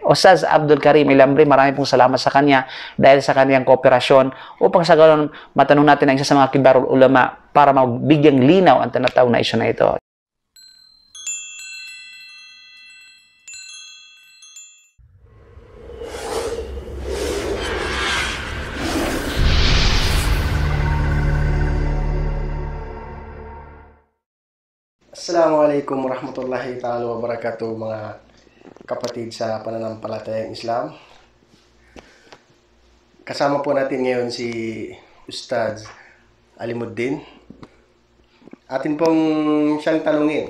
Ustaz Abdul Karim Ilambre, marami pong salamat sa kanya dahil sa kanyang kooperasyon upang sa ganoon matanong natin ang isa sa mga kibarul ulama para magbigyang linaw ang tinatawag na isyu na ito. Assalamualaikum warahmatullahi ta'ala wabarakatuh, mga kapatid sa pananampalatayang Islam. Kasama po natin ngayon si Ustaz Alimuddin. Atin pong siyang tanungin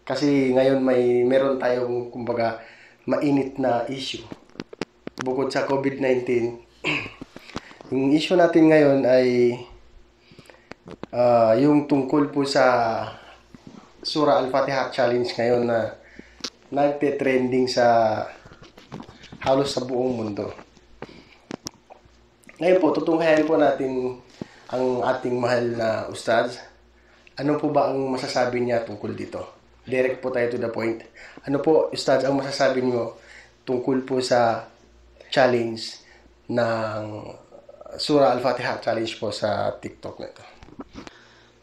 kasi ngayon meron tayong kumbaga mainit na issue. Bukod sa COVID-19, yung issue natin ngayon ay yung tungkol po sa Surah Al-Fatiha Challenge ngayon na nagte-trending sa halos sa buong mundo. Ngayon po, tutunghayan po natin ang ating mahal na Ustaz. Ano po ba ang masasabi niya tungkol dito? Direct po tayo to the point. Ano po, Ustaz, ang masasabi niyo tungkol po sa challenge ng Surah Al-Fatiha Challenge po sa TikTok na ito?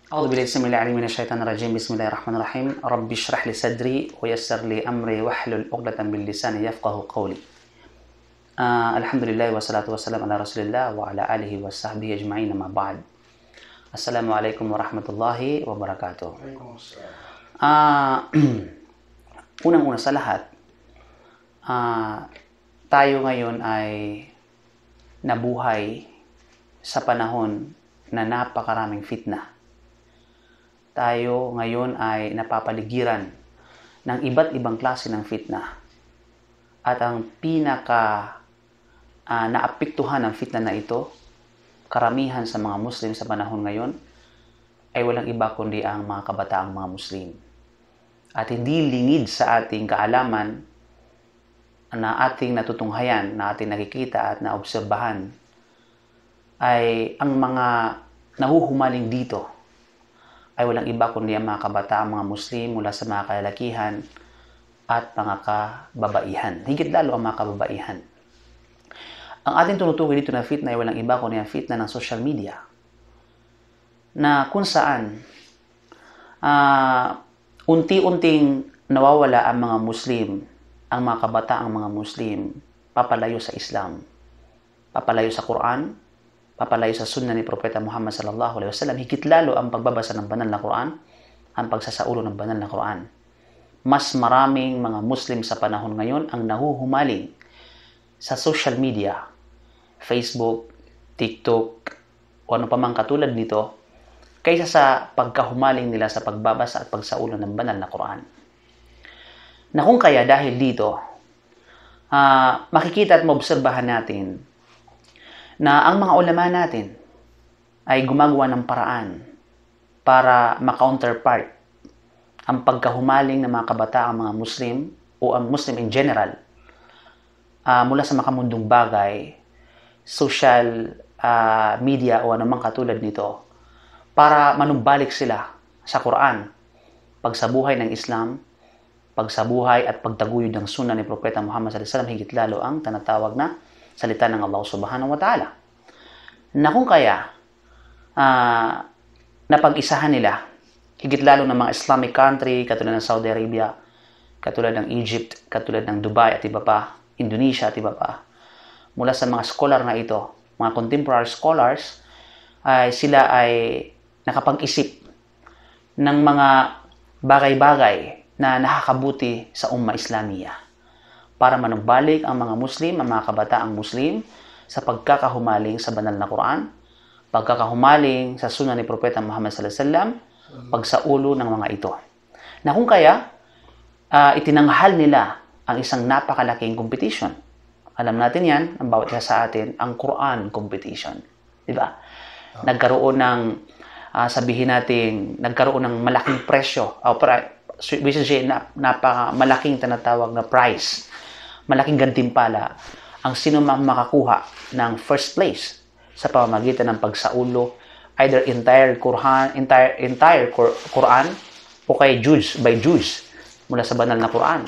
أعوذ بالله السميع العليم من الشيطان الرجيم بسم الله الرحمن الرحيم رب اشرح لي صدري ويسر لي أمري واحلل عقدة من لساني يفقهوا قولي الحمد لله والصلاة والسلام على رسول الله وعلى آله وصحبه أجمعين ما بعد السلام عليكم ورحمة الله وبركاته. Unang-una sa lahat, tayo ngayon ay nabuhay sa panahon na napakaraming fitna. Tayo ngayon ay napapaligiran ng iba't ibang klase ng fitna. At ang pinaka naapektuhan ng fitna na ito, karamihan sa mga Muslim sa panahon ngayon, ay walang iba kundi ang mga kabataang mga Muslim. At hindi lingid sa ating kaalaman na ating natutunghayan, na ating nakikita at naobserbahan, ay ang mga nahuhumaling dito ay walang iba kundi ang mga kabataang mga Muslim mula sa mga kalalakihan at mga kababaihan. Higit lalo ang mga kababaihan. Ang ating tunutukoy dito na fitna ay walang iba kundi ang fitna ng social media, na kung saan unti-unting nawawala ang mga Muslim, ang mga kabataang mga Muslim, papalayo sa Islam, papalayo sa Quran, papalayo sa sunna ni Propeta Muhammad sallallahu alaihi wasallam. Higit lalo ang pagbabasa ng banal na Quran, ang pagsasaulo ng banal na Quran. Mas maraming mga Muslim sa panahon ngayon ang nahuhumaling sa social media, Facebook, TikTok, o ano pa mang katulad nito, kaysa sa pagkahumaling nila sa pagbabasa at pagsaulo ng banal na Quran. Na kung kaya dahil dito, makikita at maobserbahan natin na ang mga ulama natin ay gumagawa ng paraan para ma-counterpart ang pagkahumaling ng mga kabataang mga Muslim o ang Muslim in general mula sa makamundong bagay, social media o anumang katulad nito, para manumbalik sila sa Quran, pagsabuhay ng Islam, pagsabuhay at pagtaguyod ng sunnah ni Propeta Muhammad sallallahu alaihi wasallam, higit lalo ang tinatawag na salita ng Allah subhanahu wa ta'ala. Na kung kaya napag-isahan nila, higit lalo ng mga Islamic country katulad ng Saudi Arabia, katulad ng Egypt, katulad ng Dubai at iba pa, Indonesia at iba pa, mula sa mga scholar na ito, mga contemporary scholars, sila ay nakapag-isip ng mga bagay-bagay na nakakabuti sa umma Islamiyah, para manumbalik ang mga Muslim, ang mga kabataang Muslim sa pagkakahumaling sa banal na Quran, pagkakahumaling sa sunnah ni Propeta Muhammad sallallahu alaihi wasallam, pagsaulo ng mga ito. Na kung kaya, itinanghal nila ang isang napakalaking competition. Alam natin yan, ang bawat isa sa atin, ang Quran competition. Diba? Nagkaroon ng, sabihin natin, nagkaroon ng malaking presyo, which is napaka-malaking tinatawag na prize, malaking gantimpala ang sino mang makakuha ng first place sa pamamagitan ng pagsaulo, either entire Quran o kay juz by juz mula sa banal na Quran.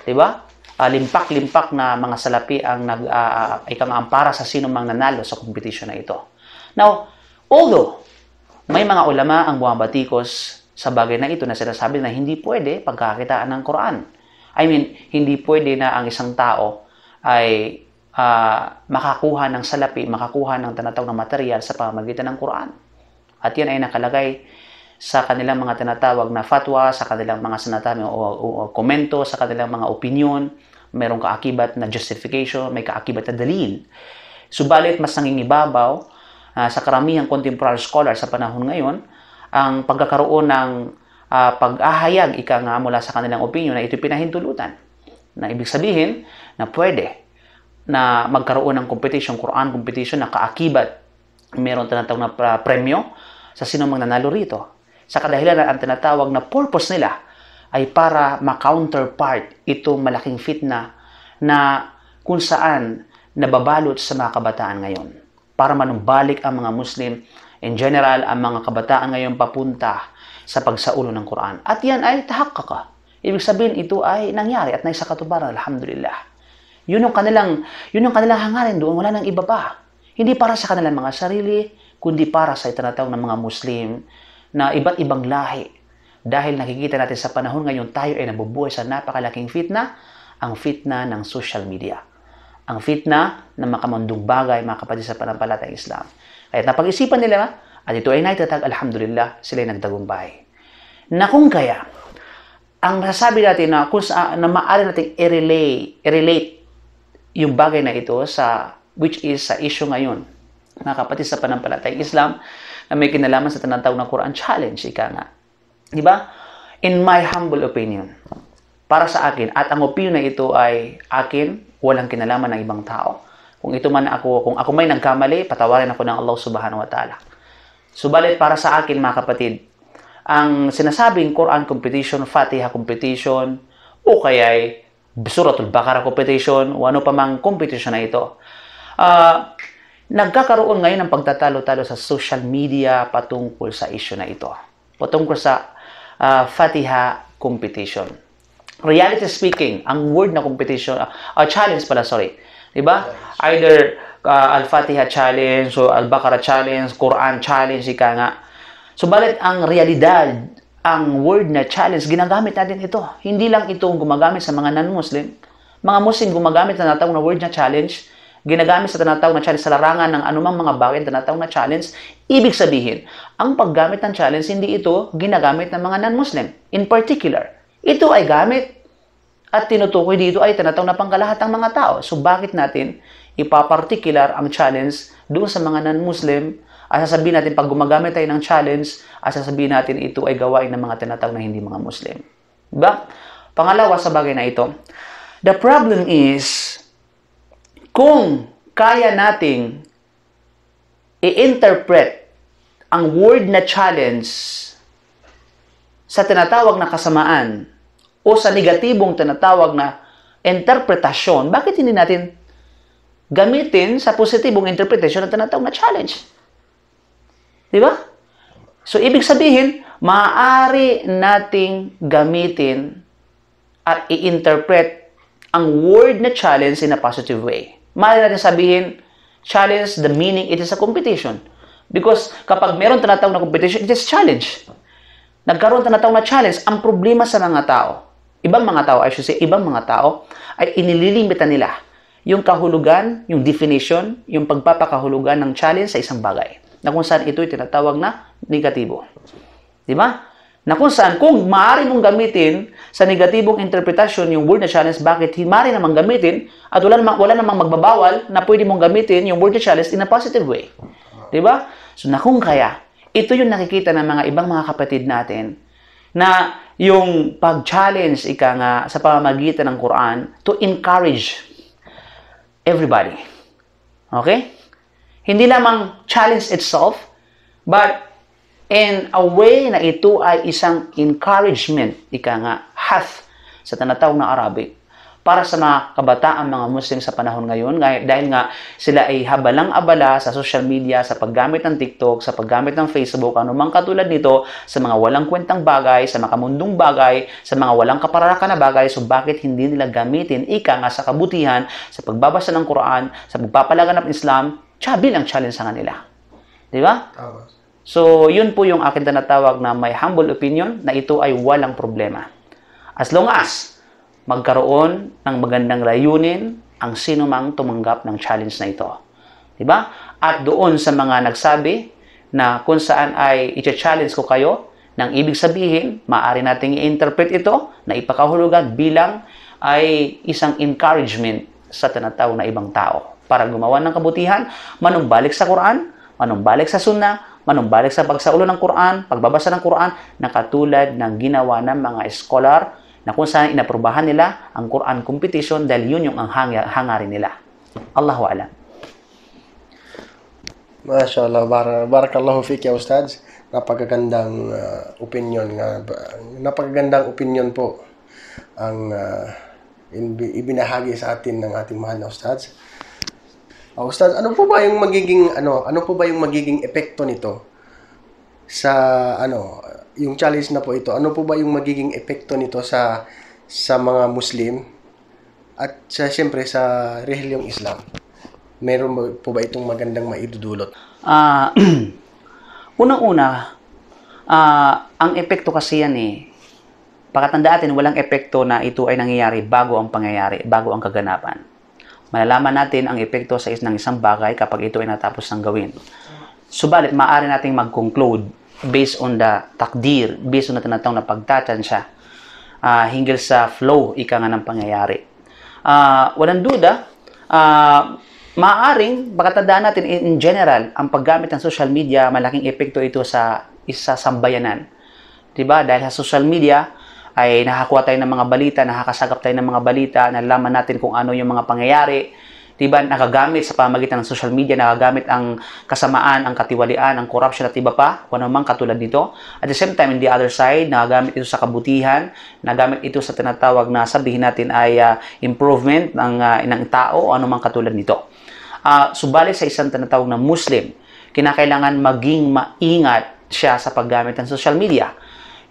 Diba? limpak-limpak na mga salapi ang ampara sa sino mang nanalo sa competition na ito. Now, although may mga ulama ang bumabatikos sa bagay na ito na sinasabi na hindi pwede pagkakitaan ng Quran. I mean, hindi pwede na ang isang tao ay makakuha ng salapi, makakuha ng tinatawag na material sa pamamagitan ng Quran. At yan ay nakalagay sa kanilang mga tinatawag na fatwa, sa kanilang mga sinatami o komento, sa kanilang mga opinion, mayroong kaakibat na justification, may kaakibat na dalil. Subalit, mas nangingibabaw sa karamihang contemporary scholar sa panahon ngayon, ang pagkakaroon ng pag-ahayag mula sa kanilang opinion na ito pinahintulutan. Na ibig sabihin na pwede na magkaroon ng competition, Quran competition na kaakibat, meron tinatawag na premyo sa sino mang nanalo rito. Sa kadahilan na ang tinatawag na purpose nila ay para ma-counterpart itong malaking fitna na kung saan nababalot sa mga kabataan ngayon. Para manumbalik ang mga Muslim, in general, ang mga kabataan ngayon papunta sa pagsaulo ng Quran. At yan ay tahakkaka. Ibig sabihin, ito ay nangyari at naisakatuparan, alhamdulillah. Yun ang kanilang hangarin doon, wala nang iba pa. Hindi para sa kanilang mga sarili, kundi para sa itinatawag ng mga Muslim na iba't ibang lahi. Dahil nakikita natin sa panahon ngayon, tayo ay nabubuhay sa napakalaking fitna, ang fitna ng social media. Ang fitna ng makamundong bagay, mga kapatid sa panampalatayang Islam. Kaya napag-isipan nila, at ito ay naitatag, alhamdulillah, sila ay nagtagumpay. Na kung kaya, ang nasasabi natin na maaari natin i-relate yung bagay na ito which is sa issue ngayon, mga kapatid sa panampalatayang Islam, na may kinalaman sa tinatawag na Quran Challenge, ika nga. Diba? In my humble opinion, para sa akin, at ang opinion na ito ay akin, walang kinalaman ng ibang tao. Kung ako may nagkamali, patawarin ako ng Allah subhanahu wa ta'ala. Subalit para sa akin, mga kapatid, ang sinasabing Quran competition, Fatiha competition, o kaya Suratul Baqarah competition, o ano pa mang competition na ito, nagkakaroon ngayon ng pagtatalo-talo sa social media patungkol sa issue na ito. Patungkol sa Fatiha competition. Reality speaking, ang word na competition, challenge pala, sorry. Diba? Either Al-Fatiha challenge, o Al-Baqarah challenge, Quran challenge, ika nga. Subalit ang realidad, ang word na challenge, ginagamit natin ito. Hindi lang ito gumagamit sa mga non-Muslim. Mga Muslim gumagamit na tinatawag na word na challenge, ginagamit sa tinatawag na challenge sa larangan ng anumang mga bagay na tinatawag na challenge. Ibig sabihin, ang paggamit ng challenge, hindi ito ginagamit ng mga non-Muslim. In particular, ito ay gamit at tinutukoy dito ay tinatawag na pangkalahatang mga tao. So bakit natin ipaparticular ang challenge doon sa mga non-Muslim? At sasabihin natin, pag gumagamit tayo ng challenge, at sasabihin natin ito ay gawain ng mga tinatawag na hindi mga Muslim. Diba? Pangalawa sa bagay na ito, the problem is, kung kaya nating i-interpret ang word na challenge sa tinatawag na kasamaan o sa negatibong tinatawag na interpretasyon, bakit hindi natin gamitin sa positibong interpretation ng tinatawag na challenge? Diba? So, ibig sabihin, maaari nating gamitin at i-interpret ang word na challenge in a positive way. Maaari natin sabihin, challenge, the meaning, it is a competition. Because kapag meron tinatawag na competition, it is challenge. Nagkaroon tinatawag na challenge. Ang problema sa mga tao, ibang mga tao ay inililimitan nila yung kahulugan, yung definition, yung pagpapakahulugan ng challenge sa isang bagay. Na kung saan ito'y tinatawag na negatibo. Diba? Na kung saan, kung maaari mong gamitin sa negatibong interpretasyon yung word na challenge, bakit maaari namang gamitin at wala namang magbabawal na pwede mong gamitin yung word na challenge in a positive way. Diba? So, na kung kaya, ito yung nakikita ng mga ibang mga kapatid natin na yung pag-challenge sa pamamagitan ng Quran to encourage everybody. Okay? Hindi lamang challenge itself, but in a way na ito ay isang encouragement, hath, sa tinatawag na Arabic, para sa mga kabataan, mga Muslim sa panahon ngayon, dahil nga sila ay habalang-abala sa social media, sa paggamit ng TikTok, sa paggamit ng Facebook, anumang katulad nito, sa mga walang kwentang bagay, sa makamundong bagay, sa mga walang kaparakan na bagay. So bakit hindi nila gamitin ika nga sa kabutihan, sa pagbabasa ng Quran, sa pagpapalaganap ng Islam, bilang challenge sa kanila. Di ba? So, yun po yung akin tinatawag na may humble opinion na ito ay walang problema. As long as magkaroon ng magandang layunin ang sino mang tumanggap ng challenge na ito. Diba? At doon sa mga nagsabi na kung saan ay i-challenge ko kayo, nang ibig sabihin, maaari nating i-interpret ito na ipakahulugan bilang ay isang encouragement sa tinatawag na ibang tao para gumawa ng kabutihan, manumbalik sa Quran, manumbalik sa Sunnah, manumbalik sa pagsaulo ng Quran, pagbabasa ng Quran, na katulad ng ginawa ng mga scholar na kung saan inaprubahan nila ang Quran competition dahil yun yung ang hangarin nila. Allahu a'lam. MashaAllah, barakallahu fik ya Ustaz. Napakagandang opinion nga. Napakagandang opinion po ang ibinahagi sa atin ng ating mahal na Ustaz. Ustaz, ano po ba yung magiging epekto nito sa yung challenge na po ito? Ano po ba yung magiging epekto nito sa mga Muslim at siyempre sa relihiyong Islam? Meron po ba itong magandang maidudulot? Unang-una, ang epekto kasi yan pakatandaan natin, walang epekto na ito ay nangyayari bago ang pangyayari, bago ang kaganapan. Malalaman natin ang epekto ng isang bagay kapag ito ay natapos ng gawin. Subalit, maaari nating mag-conclude based on the takdir, based on the tinatawag na pagtatansya hinggil sa flow, ika nga ng pangyayari. Walang duda, maaaring, pakatandaan natin in general, ang paggamit ng social media, malaking epekto ito sa sambayanan. Diba? Dahil sa social media, ay nakakuha tayo ng mga balita, nakakasagap tayo ng mga balita, nalalaman natin kung ano yung mga pangyayari. Diba? Nakagamit sa pamamagitan ng social media, nakagamit ang kasamaan, ang katiwalian, ang corruption at iba pa, kung anumang katulad nito. At the same time, in the other side, nakagamit ito sa kabutihan, nakagamit ito sa tinatawag na sabihin natin ay improvement ng tao, o anumang katulad nito. Subalit sa isang tinatawag na Muslim, kinakailangan maging maingat siya sa paggamit ng social media.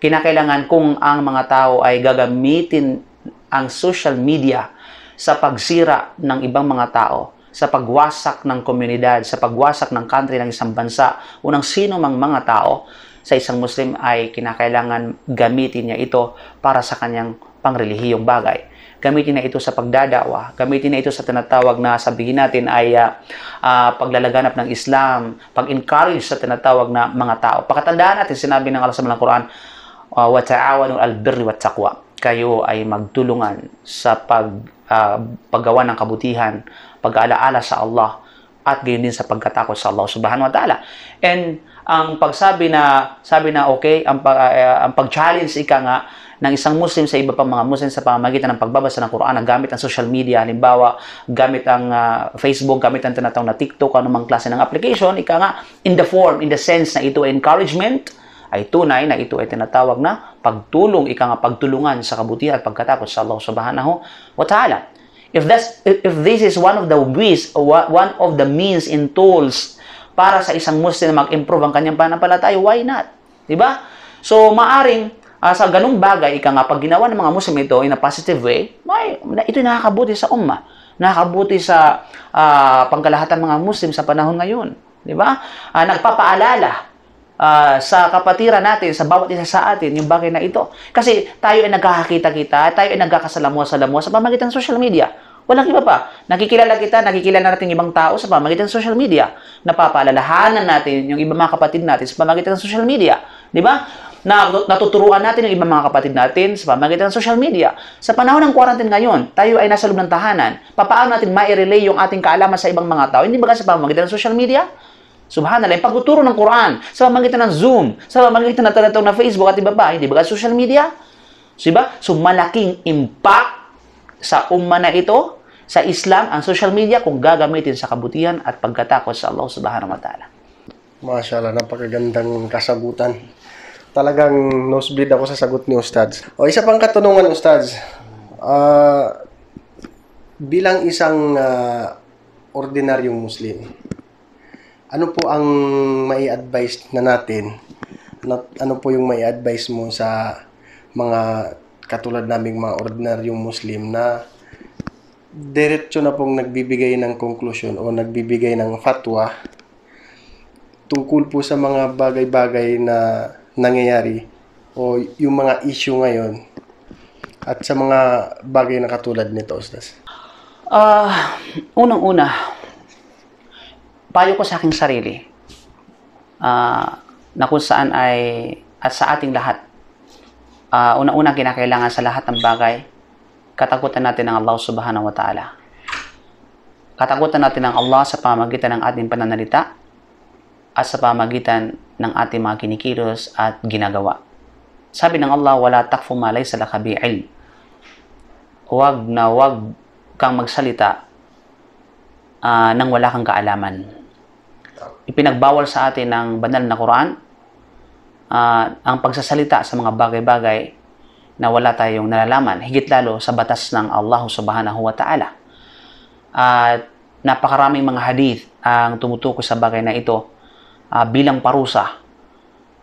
Kinakailangan kung ang mga tao ay gagamitin ang social media sa pagsira ng ibang mga tao, sa pagwasak ng komunidad, sa pagwasak ng country ng isang bansa, unang sino mang mga tao sa isang Muslim ay kinakailangan gamitin niya ito para sa kanyang pangrelihiyong bagay. Gamitin na ito sa pagdadawa, gamitin na ito sa tinatawag na sabihin natin ay paglalaganap ng Islam, pag-encourage sa tinatawag na mga tao. Pakatandaan natin, sinabi ng Allah sa Quran, wa ta'awanu al-birri wat taqwa. Kayo ay magtulungan sa paggawa ng kabutihan, pag-aalaala sa Allah, at gayon din sa pagkatakot sa Allah subhanahu wa ta'ala. And ang pagsabi na okay, ang pag-challenge ika nga ng isang Muslim sa iba pang mga Muslim sa pamamagitan ng pagbabasa ng Quran, ang gamit ang social media, halimbawa, gamit ang Facebook, gamit ang tinatawag na TikTok, anumang klase ng application, ika nga, in the sense na ito ay encouragement, ay tunay na ito ay tinatawag na pagtulong, ika nga pagtulungan sa kabutihan at pagkatakot sa Allah subhanahu wa ta'ala. If this is one of the ways, one of the means and tools para sa isang Muslim na mag-improve ang kanyang pananampalataya, why not? Diba? So, maaring sa ganung bagay, ika nga, pag ginawa ng mga Muslim ito in a positive way, ito nakakabuti sa ummah, nakakabuti sa pangkalahatan mga Muslim sa panahon ngayon. Diba? Nagpapaalala sa kapatiran natin, sa bawat isa sa atin, yung bagay na ito. Kasi tayo ay nagkakakita-kita, tayo ay nagkakasalamuha-salamuha sa pamamagitan ng social media. Walang iba pa. Nakikilala natin ibang tao sa pamamagitan ng social media. Napapaalalahanan natin yung ibang mga kapatid natin sa pamamagitan ng social media. Di ba? Natuturuan natin yung ibang mga kapatid natin sa pamamagitan ng social media. Sa panahon ng quarantine ngayon, tayo ay nasa loob ng tahanan. Paano natin ma-relay yung ating kaalaman sa ibang mga tao? Hindi ba kasi sa pamamagitan ng social media? Subhanallah, yung pagtuturo ng Quran, sa pamamagitan ng Zoom, sa pamamagitan ng tinatawag na Facebook at iba pa, hindi ba social media? So, malaking impact sa umma na ito, sa Islam, ang social media, kung gagamitin sa kabutihan at pagkatakot sa Allah subhanahu wa ta'ala. MashaAllah, napakagandang kasagutan. Talagang nosebleed ako sa sagot ni Ustaz. Isa pang katanungan, Ustaz. bilang isang ordinaryong Muslim, ano po ang mai-advise na natin? Ano po yung mai-advise mo sa mga katulad naming mga ordinaryong Muslim na diretso na pong nagbibigay ng konklusyon o nagbibigay ng fatwa tungkol po sa mga bagay-bagay na nangyayari o yung mga issue ngayon at sa mga bagay na katulad nito, Ustaz? Unang-una, payo ko sa aking sarili na kung saan ay at sa ating lahat, unang-una kinakailangan sa lahat ng bagay, katakutan natin ng Allah subhanahu wa ta'ala. Katakutan natin ng Allah sa pamamagitan ng ating pananalita at sa pamamagitan ng ating mga kinikilos at ginagawa. Sabi ng Allah, wala takfu ma laysa laka bihi ilm. Huwag na huwag kang magsalita nang wala kang kaalaman. Ipinagbawal sa atin ng banal na Quran ang pagsasalita sa mga bagay-bagay na wala tayong nalalaman, higit lalo sa batas ng Allah subhanahu wa ta'ala. At napakaraming mga hadith ang tumutukoy sa bagay na ito bilang parusa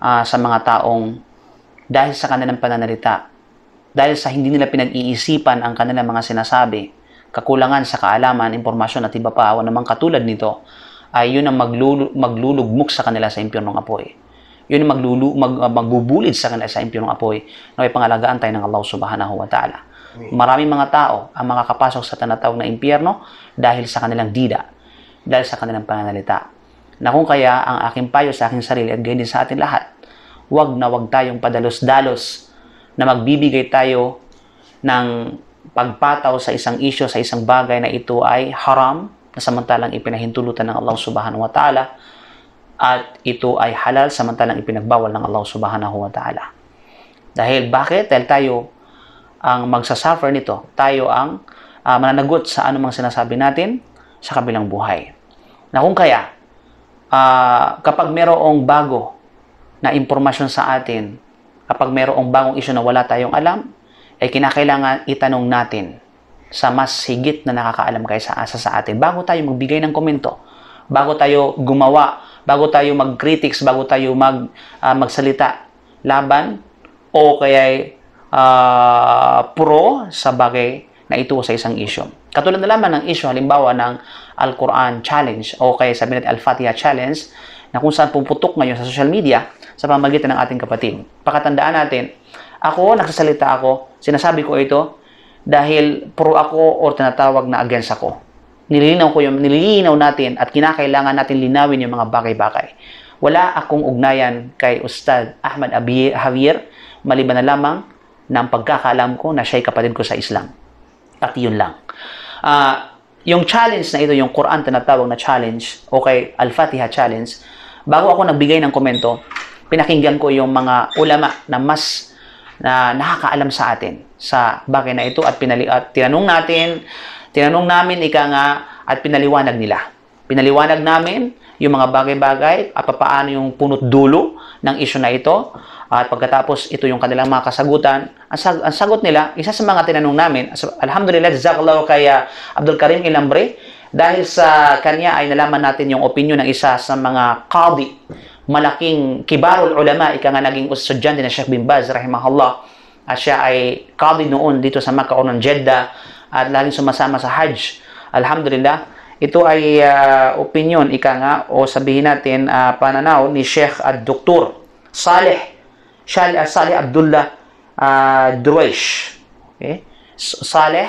sa mga taong dahil sa kanilang pananalita, dahil sa hindi nila pinag-iisipan ang kanilang mga sinasabi, kakulangan sa kaalaman, impormasyon at iba pa, o namang katulad nito, ay yun ang maglulugmok sa kanila sa impyernong apoy. Yun ang magbubulid sa kanila sa impyernong apoy na may pangalagaan tayo ng Allah subhanahu wa ta'ala. Maraming mga tao ang makakapasok sa tinatawag na impyerno dahil sa kanilang dida, dahil sa kanilang pananalita. Na kung kaya ang aking payo sa aking sarili at gayon din sa ating lahat, wag na wag tayong padalos-dalos na magbibigay tayo ng pagpataw sa isang isyo, sa isang bagay na ito ay haram, na samantalang ipinahintulutan ng Allah subhanahu wa ta'ala, at ito ay halal samantalang ipinagbawal ng Allah subhanahu wa ta'ala. Dahil bakit? Dahil tayo ang magsasuffer nito. Tayo ang mananagot sa anumang sinasabi natin sa kabilang buhay. Na kung kaya, kapag mayroong bago na impormasyon sa atin, kapag mayroong bagong issue na wala tayong alam, ay kinakailangan itanong natin sa mas higit na nakakaalam kaysa sa atin bago tayo magbigay ng komento, bago tayo gumawa, bago tayo mag-critics, bago tayo magsalita laban o kaya pro sa bagay na ito sa isang issue. Katulad na lamang ng issue, halimbawa ng Al-Quran Challenge o kaya sabi natin Al-Fatiha Challenge, na kung saan pumuputok ngayon sa social media sa pamamagitan ng ating kapatid. Pakatandaan natin, ako, nagsasalita ako, sinasabi ko ito dahil pro ako o tinatawag na against ako. Nililinaw natin at kinakailangan natin linawin yung mga bagay-bagay. Wala akong ugnayan kay Ustad Ahmad Javier, maliban na lamang ng pagkakaalam ko na siya'y kapatid ko sa Islam. At yun lang. Yung challenge na ito, yung Quran tinatawag na challenge, o kay Al-Fatiha Challenge, bago ako nagbigay ng komento, pinakinggan ko yung mga ulama na mas nakakaalam sa atin sa bagay na ito at tinanong namin ika nga at pinaliwanag nila. Pinaliwanag namin yung mga bagay-bagay at paano yung punot dulo ng issue na ito. At pagkatapos ito yung kanilang mga kasagutan. Ang sagot nila, isa sa mga tinanong namin, alhamdulillah, jazakallahu kay Abdul Karim Ilambre, dahil sa kanya ay nalaman natin yung opinion ng isa sa mga qadi, malaking kibarul ulama, ika nga naging estudyante na Sheikh bin Baz, rahimahullah. At siya ay qadi noon dito sa Makkah o ng Jeddah at laging sumasama sa Hajj. Alhamdulillah, ito ay opinion, ika nga, o sabihin natin, pananaw ni Sheikh Ad-Doktor Saleh Abdullah Druwaish. Okay? Saleh,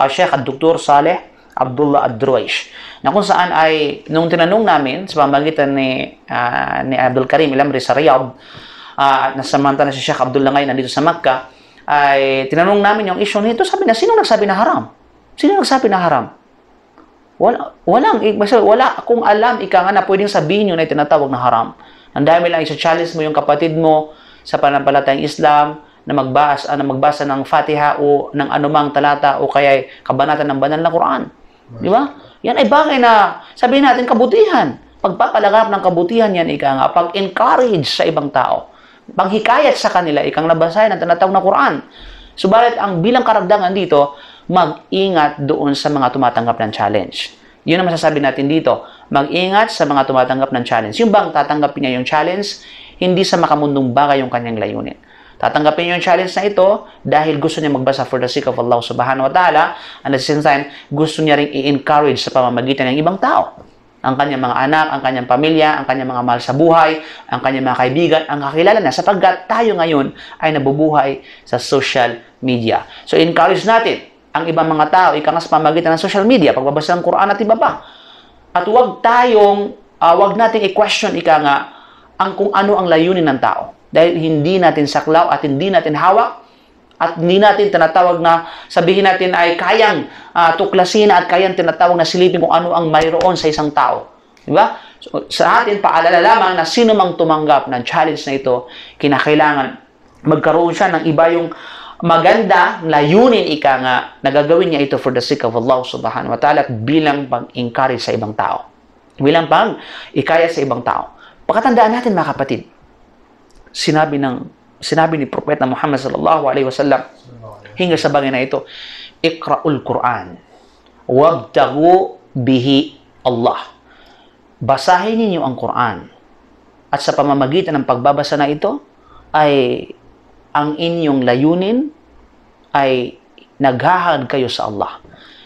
Sheikh Ad-Doktor Saleh Abdullah Ad-Druwaish. Na kung saan ay, nung tinanong namin sa pamamagitan ni Abdul Karim Ilamri sa Riyadh, at nasamantala si Sheikh Abdullah ngayon nandito sa Makkah, ay tinanong namin yung issue nito, sabi na, sino nagsabi na haram? Sino nagsabi na haram? Wala akong alam, ika nga na pwedeng sabihin yun na tinatawag na haram. Ang dami lang isa-challenge mo yung kapatid mo sa panampalatayang Islam na magbasa ng Fatiha o ng anumang talata o kaya kabanata ng banal na Quran. Di ba? Yan ay bagay na sabihin natin kabutihan. Pagpapalaganap ng kabutihan yan, ika nga, pag-encourage sa ibang tao. Panghikayat sa kanila, ikang nabasahin ang tinatawag na Quran. Subalit, ang bilang karagdagan dito, mag-ingat doon sa mga tumatanggap ng challenge. Yun ang masasabi natin dito. Mag-ingat sa mga tumatanggap ng challenge. Yung bang tatanggapin niya yung challenge, hindi sa makamundong bagay yung kanyang layunin. Tatanggapin niya yung challenge na ito dahil gusto niya magbasa for the sake of Allah subhanahu wa ta'ala, and at the same time, gusto niya rin i-encourage sa pamamagitan ng ibang tao. Ang kanyang mga anak, ang kanyang pamilya, ang kanyang mga mahal sa buhay, ang kanyang mga kaibigan, ang kakilala na sapagkat tayo ngayon ay nabubuhay sa social media. So, encourage natin ang ibang mga tao, ika nga sa pamamagitan ng social media, pagbabasa ng Quran at iba pa. At huwag nating i-question, ika nga, kung ano ang layunin ng tao. Dahil hindi natin saklaw at hindi natin hawak at hindi natin tinatawag na sabihin natin ay kayang tuklasin at kayang tinatawag na silipin kung ano ang mayroon sa isang tao. Diba? So, sa atin, paalala lamang na sino mang tumanggap ng challenge na ito, kinakailangan magkaroon siya ng iba yung maganda layunin ika nga nagagawin niya ito for the sake of Allah subhanahu wa ta'ala at bilang pag-encourage sa ibang tao. Bilang pag-ikaya sa ibang tao. Pakatandaan natin mga kapatid, sinabi ni Propeta Muhammad sallallahu alaihi wasallam hingga sa bagay na ito, Iqra'ul Quran wabtaghu bihi Allah. Basahin ninyo ang Quran at sa pamamagitan ng pagbabasa na ito ay ang inyong layunin ay naghahangad kayo sa Allah.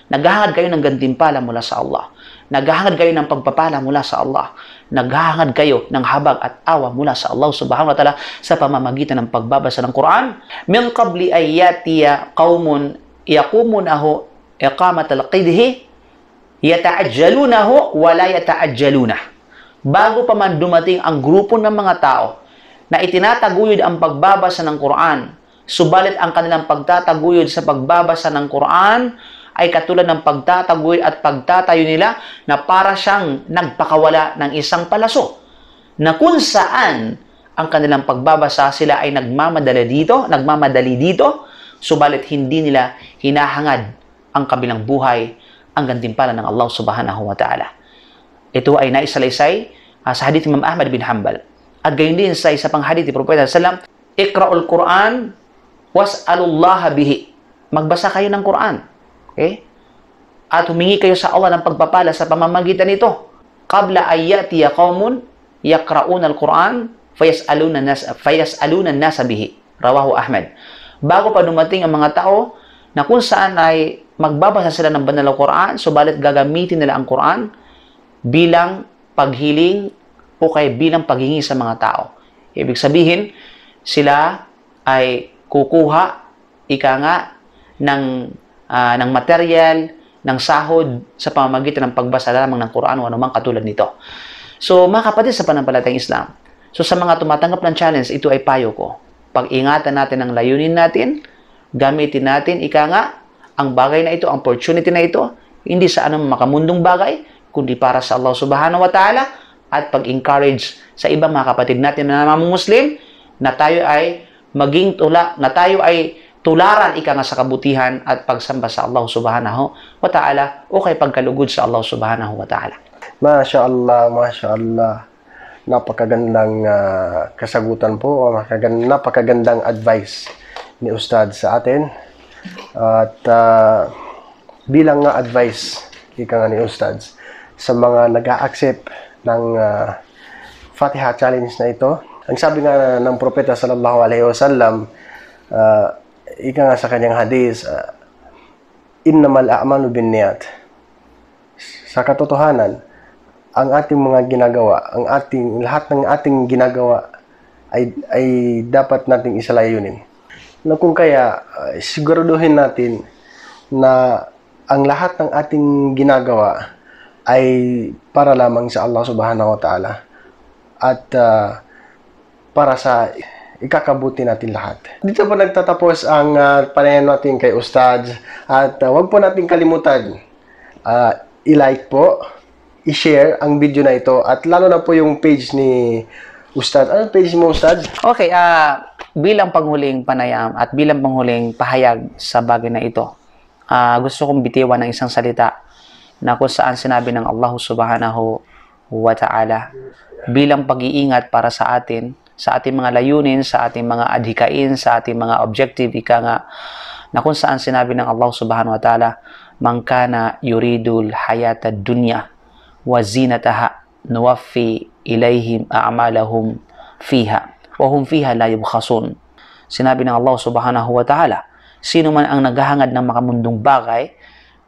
Naghahangad kayo ng gantimpala mula sa Allah. Naghahangad kayo ng pagpapala mula sa Allah. Naghahangad kayo ng habag at awa mula sa Allah subhanahu wa ta'ala sa pamamagitan ng pagbabasa ng Quran. Min qabli ay yatiya qawmun yaqumunahu iqamat al-qidhi yata'ajjalunahu wa la yata'ajjalunah. Bago pa man dumating ang grupo ng mga tao na itinataguyod ang pagbabasa ng Quran, subalit ang kanilang pagtataguyod sa pagbabasa ng Quran ay katulad ng pagtataguyod at pagtatayo nila na para siyang nagpakawala ng isang palaso. Na kung saan ang kanilang pagbabasa sila ay nagmamadali dito, subalit hindi nila hinahangad ang kabilang buhay, ang gantimpala ng Allah subhanahu wa ta'ala. Ito ay naisalaysay sa hadith Imam Ahmad bin Hanbal. At gayon din sa isa pang hadith ni Propeta sallam, Iqra'ul Quran was'alullaha bihi. Magbasa kayo ng Quran. Okay? At humingi kayo sa Allah ng pagpapala sa pamamagitan nito. Qabla ayyatiya qawmun yaqra'una al-Quran fayas'aluna an-nasa bihi. Rawahu Ahmad. Bago pa dumating ang mga tao na kung saan ay magbabasa sila ng banal na Quran, subalit gagamitin nila ang Quran bilang paghiling o kaya bilang paghingi sa mga tao. Ibig sabihin, sila ay kukuha, ika nga, ng material, ng sahod sa pamamagitan ng pagbasa lamang ng Quran o anumang katulad nito. So, mga kapatid sa panampalatayang Islam, so sa mga tumatanggap ng challenge, ito ay payo ko. Pag-ingatan natin ang layunin natin, gamitin natin, ika nga, ang bagay na ito, ang opportunity na ito, hindi sa anong makamundong bagay, kundi para sa Allah subhanahu wa ta'ala at pag-encourage sa ibang mga kapatid natin na Muslim na tayo ay tularan ika nga sa kabutihan at pagsamba sa Allah subhanahu wa ta'ala o kay pagkalugod sa Allah subhanahu wa ta'ala. Masya Allah, Masya Allah. Napakagandang kasagutan po, napakagandang advice ni Ustad sa atin. At bilang advice ika nga ni Ustad sa mga nag-a-accept ng Fatiha Challenge na ito, ang sabi nga ng Propeta sallallahu alaihi wasallam, ika nga sa kanyang hadith, innamal a'malu binniyat. Sa katotohanan, ang ating mga ginagawa, lahat ng ating ginagawa ay dapat nating isalayunin. Na kung kaya, siguraduhin natin na ang lahat ng ating ginagawa ay para lamang sa Allah subhanahu wa ta'ala at para sa ikakabuti natin lahat. Dito po nagtatapos ang panayan natin kay Ustad at huwag po natin kalimutan i-like po, i-share ang video na ito at lalo na po yung page ni Ustad. Ano page mo, Ustad? Okay, bilang panghuling panayam at bilang panghuling pahayag sa bagay na ito, gusto kong bitiwan ng isang salita na kung saan sinabi ng Allah subhanahu wa ta'ala bilang pag-iingat para sa atin, sa ating mga layunin, sa ating mga adhikain, sa ating mga objective, ika nga, na kung saan sinabi ng Allah subhanahu wa ta'ala, "Man kana yuridul hayata dunya wa zinataha nuwaffi ilayhim a'malahum fiha wa hum fiha la yubkhasun." Sinabi ng Allah subhanahu wa ta'ala, sino man ang naghahangad ng makamundong bagay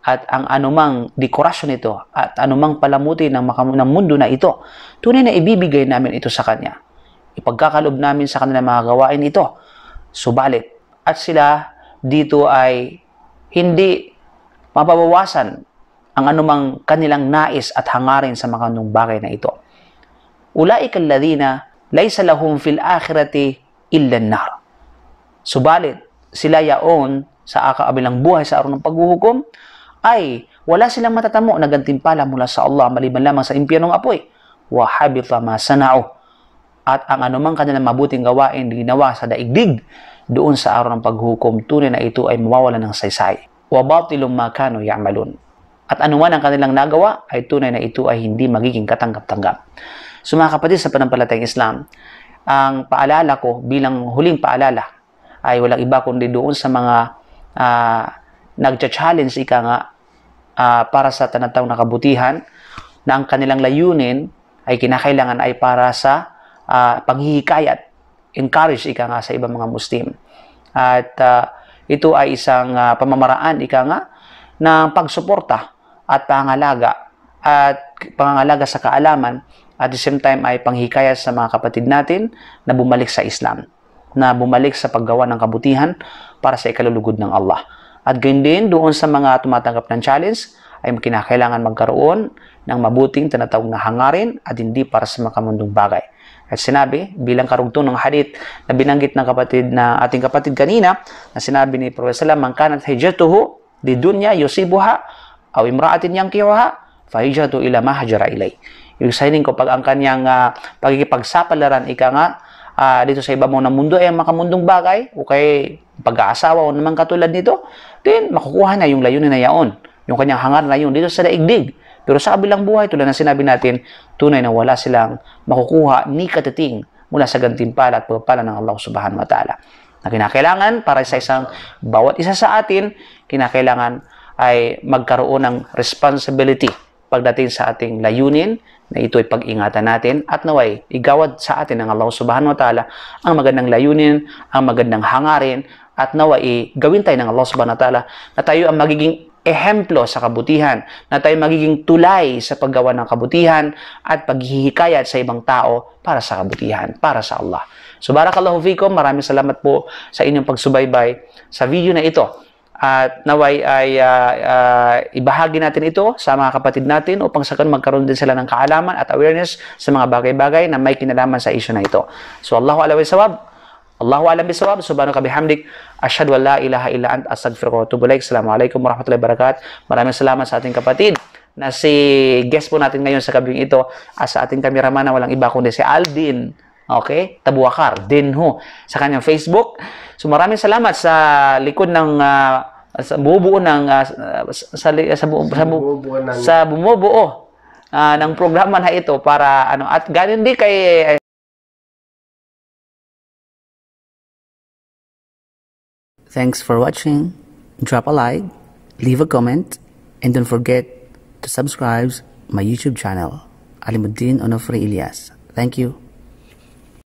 at ang anumang dekorasyon nito at anumang palamuti ng mundo na ito, tunay na ibibigay namin ito sa kanya. Ipagkakalob namin sa kanila mga gawain ito. Subalit, at sila dito ay hindi mababawasan ang anumang kanilang nais at hangarin sa mga bagay na ito. Ulaika alladhina laysa lahum fil akhirati illa an-nar. Subalit, sila yaon sa kabilang buhay sa araw ng paghuhukom ay wala silang matatamo na gantimpala mula sa Allah maliban lamang sa impyernong apoy. Wa habita ma sana'u. At ang anumang kanilang mabuting gawain ginawa sa daigdig doon sa araw ng paghukom, tunay na ito ay mawawala ng saysay. Wa batilum ma kanu ya'malun. At anuman ang kanilang nagawa ay tunay na ito ay hindi magiging katanggap-tanggap. So mga kapatid sa pananampalatayang Islam, ang paalala ko bilang huling paalala ay walang iba kundi doon sa mga nagcha-challenge para sa tanatawang na kabutihan na ang kanilang layunin ay kinakailangan ay para sa panghihikayat, encourage sa ibang mga Muslim. At ito ay isang pamamaraan ng pagsuporta at pangangalaga sa kaalaman, at the same time ay panghikayat sa mga kapatid natin na bumalik sa Islam, na bumalik sa paggawa ng kabutihan para sa ikalulugod ng Allah. At gayon din doon sa mga tumatanggap ng challenge ay kinakailangan magkaroon ng mabuting tinatawag na hangarin at hindi para sa makamundong bagay. At sinabi, bilang karugtong ng hadith na binanggit ng ating kapatid kanina, na sinabi ni Prophet sallallahu alaihi wasallam, "Man kanat hijratuhu lidunya yusibuha aw imra'atin yankihuha fa hijratu ila ma hajara ilay." Yung sabihin ko, pag ang kanyang pagkikipagsapalaran dito sa ibabaw ng mundo ay makamundong bagay o kay pag-aasawa o naman katulad nito, then makukuha na yung layunin na yaon, yung kanyang hangar na yun dito sa daigdig. Pero sa kabilang buhay, tulad ng sinabi natin, tunay na wala silang makukuha ni katiting mula sa gantimpala at pagpapala ng Allah subhanahu wa ta'ala. Na kinakailangan para sa bawat isa sa atin, kinakailangan ay magkaroon ng responsibility pagdating sa ating layunin, na ito ay pag-ingatan natin at naway igawad sa atin ng Allah subhanahu wa ta'ala ang magandang layunin, ang magandang hangarin, at naway gawin tayo ng Allah subhanahu wa ta'ala na tayo ang magiging ehemplo sa kabutihan, na tayo magiging tulay sa paggawa ng kabutihan at paghihikayat sa ibang tao para sa kabutihan, para sa Allah. So barakallahu fikum, maraming salamat po sa inyong pagsubaybay sa video na ito. At naway ay ibahagi natin ito sa mga kapatid natin upang sa kanila magkaroon din sila ng kaalaman at awareness sa mga bagay-bagay na may kinalaman sa issue na ito. So Allahu a'lam bisawab. Allahu a'lam bisawab. Subhanaka bihamdik, asyhadu an la ilaha illa anta, astaghfiruka wa atubu ilaik. Assalamualaikum warahmatullahi wabarakatuh. Maraming salamat sa ating kapatid na si guest po natin ngayon sa gabing ito, sa ating kameraman na walang iba kundi si Aldin. Okay? Tabuakar, Dinho, sa kanyang Facebook. So maraming salamat sa likod ng sa bumubuo ng bumubuo ng programa na ito para at ganun din kay Thanks for watching. Drop a like, leave a comment, and don't forget to subscribe my YouTube channel, Alimuddin Onofre Ilyas. Thank you.